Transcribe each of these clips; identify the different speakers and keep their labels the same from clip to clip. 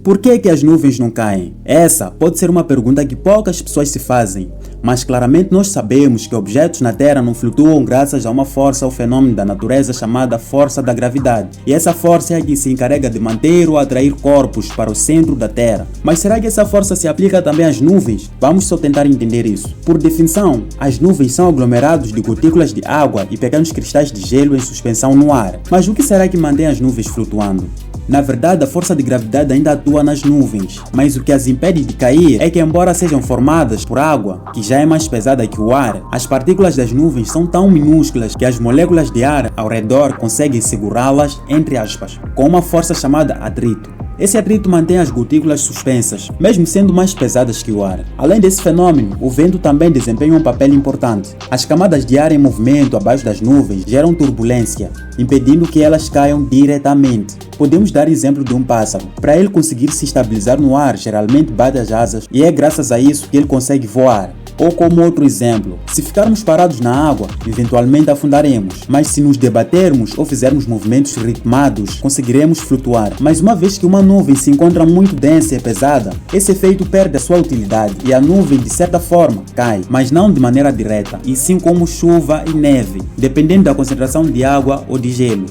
Speaker 1: Por que é que as nuvens não caem? Essa pode ser uma pergunta que poucas pessoas se fazem, mas claramente nós sabemos que objetos na Terra não flutuam graças a uma força ou fenômeno da natureza chamada força da gravidade. E essa força é a que se encarrega de manter ou atrair corpos para o centro da Terra. Mas será que essa força se aplica também às nuvens? Vamos só tentar entender isso. Por definição, as nuvens são aglomerados de gotículas de água e pequenos cristais de gelo em suspensão no ar. Mas o que será que mantém as nuvens flutuando? Na verdade, a força de gravidade ainda atua nas nuvens, mas o que as impede de cair é que, embora sejam formadas por água, que já é mais pesada que o ar, as partículas das nuvens são tão minúsculas que as moléculas de ar ao redor conseguem segurá-las, entre aspas, com uma força chamada atrito. Esse atrito mantém as gotículas suspensas, mesmo sendo mais pesadas que o ar. Além desse fenômeno, o vento também desempenha um papel importante. As camadas de ar em movimento abaixo das nuvens geram turbulência, impedindo que elas caiam diretamente. Podemos dar exemplo de um pássaro. Para ele conseguir se estabilizar no ar, geralmente bate as asas e é graças a isso que ele consegue voar. Ou como outro exemplo, se ficarmos parados na água, eventualmente afundaremos, mas se nos debatermos ou fizermos movimentos ritmados, conseguiremos flutuar. Mas uma vez que uma nuvem se encontra muito densa e pesada, esse efeito perde a sua utilidade e a nuvem, de certa forma, cai, mas não de maneira direta, e sim como chuva e neve, dependendo da concentração de água ou de gelo.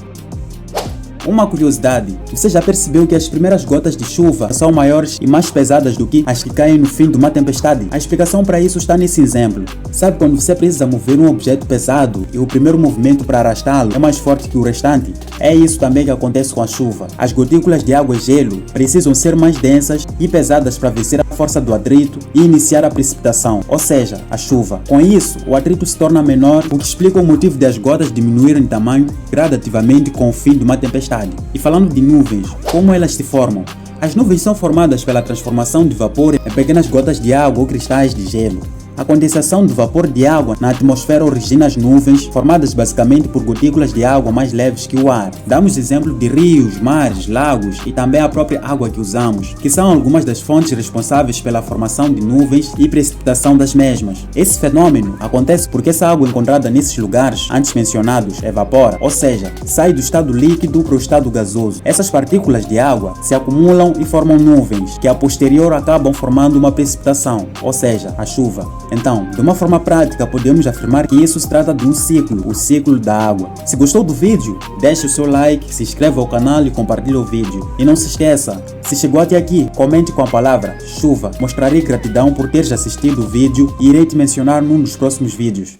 Speaker 1: Uma curiosidade, você já percebeu que as primeiras gotas de chuva são maiores e mais pesadas do que as que caem no fim de uma tempestade? A explicação para isso está nesse exemplo. Sabe quando você precisa mover um objeto pesado e o primeiro movimento para arrastá-lo é mais forte que o restante? É isso também que acontece com a chuva. As gotículas de água e gelo precisam ser mais densas e pesadas para vencer a força do atrito e iniciar a precipitação, ou seja, a chuva. Com isso, o atrito se torna menor, o que explica o motivo das gotas diminuírem de tamanho gradativamente com o fim de uma tempestade. E falando de nuvens, como elas se formam? As nuvens são formadas pela transformação de vapor em pequenas gotas de água ou cristais de gelo. A condensação do vapor de água na atmosfera origina as nuvens, formadas basicamente por gotículas de água mais leves que o ar. Damos exemplo de rios, mares, lagos e também a própria água que usamos, que são algumas das fontes responsáveis pela formação de nuvens e precipitação das mesmas. Esse fenômeno acontece porque essa água encontrada nesses lugares antes mencionados evapora, ou seja, sai do estado líquido para o estado gasoso. Essas partículas de água se acumulam e formam nuvens, que a posterior acabam formando uma precipitação, ou seja, a chuva. Então, de uma forma prática, podemos afirmar que isso se trata de um ciclo, o ciclo da água. Se gostou do vídeo, deixe o seu like, se inscreva ao canal e compartilhe o vídeo. E não se esqueça, se chegou até aqui, comente com a palavra chuva. Mostrarei gratidão por teres assistido o vídeo e irei te mencionar num dos próximos vídeos.